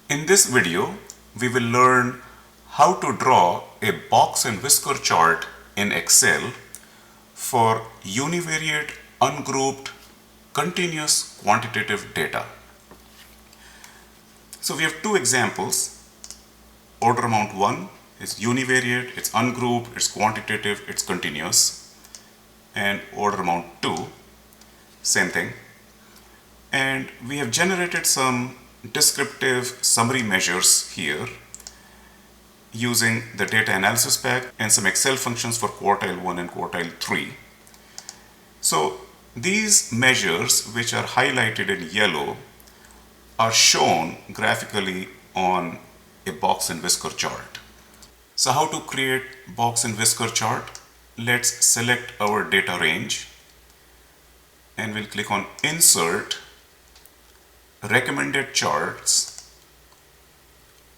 In this video, we will learn how to draw a box and whisker chart in Excel for univariate, ungrouped, continuous quantitative data. So we have two examples. Order amount 1 is univariate, it's ungrouped, it's quantitative, it's continuous. And order amount 2, same thing. And we have generated some descriptive summary measures here using the data analysis pack and some Excel functions for quartile 1 and quartile 3. So these measures, which are highlighted in yellow, are shown graphically on a box and whisker chart. So how to create box and whisker chart? Let's select our data range and we'll click on Insert, Recommended Charts,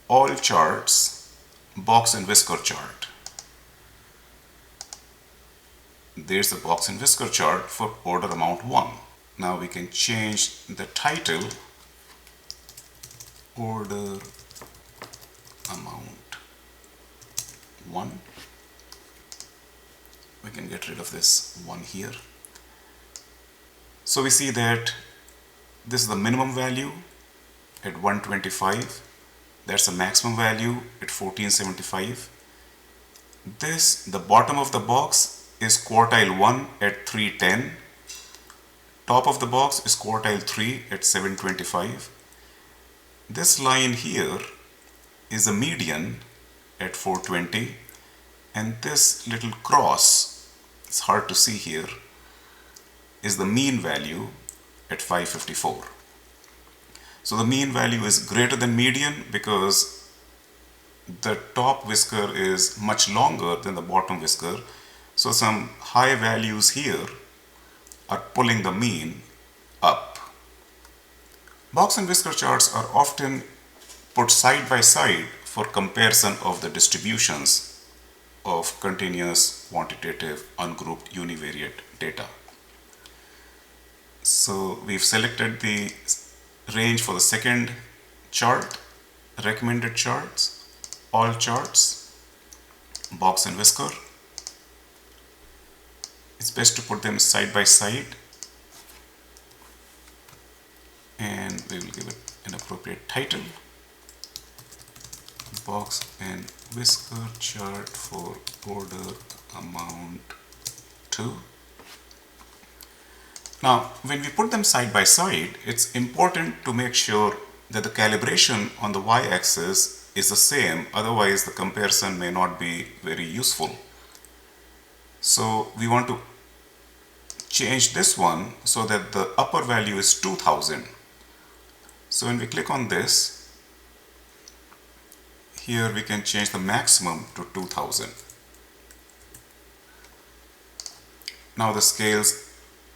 All Charts, Box and Whisker Chart. There's the box and whisker chart for order amount 1. Now we can change the title, Order Amount 1. We can get rid of this 1 here. So we see that this is the minimum value at 125. That's the maximum value at 1475. This, the bottom of the box, is quartile 1 at 310. Top of the box is quartile 3 at 725. This line here is a median at 420. And this little cross, it's hard to see here, is the mean value at 554. So the mean value is greater than median because the top whisker is much longer than the bottom whisker. So some high values here are pulling the mean up. Box and whisker charts are often put side by side for comparison of the distributions of continuous, quantitative, ungrouped, univariate data. So we've selected the range for the second chart, recommended charts, all charts, box and whisker. It's best to put them side by side, and we will give it an appropriate title, box and whisker chart for order amount 2. Now, when we put them side by side, it's important to make sure that the calibration on the y-axis is the same, otherwise the comparison may not be very useful. So we want to change this one so that the upper value is 2000. So when we click on this, here we can change the maximum to 2000. Now the scales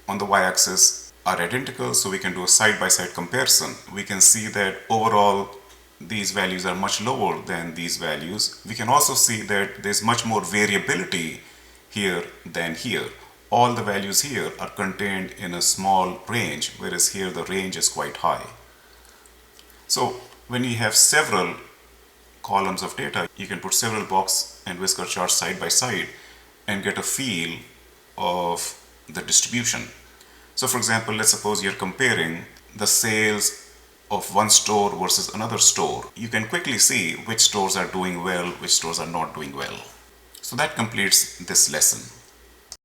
on the y-axis are identical, so we can do a side-by-side comparison. We can see that overall these values are much lower than these values. We can also see that there's much more variability here than here. All the values here are contained in a small range, whereas here the range is quite high. So when you have several columns of data, you can put several box and whisker charts side by side and get a feel of the distribution. So for example, let's suppose you're comparing the sales of one store versus another store. You can quickly see which stores are doing well, which stores are not doing well. So that completes this lesson.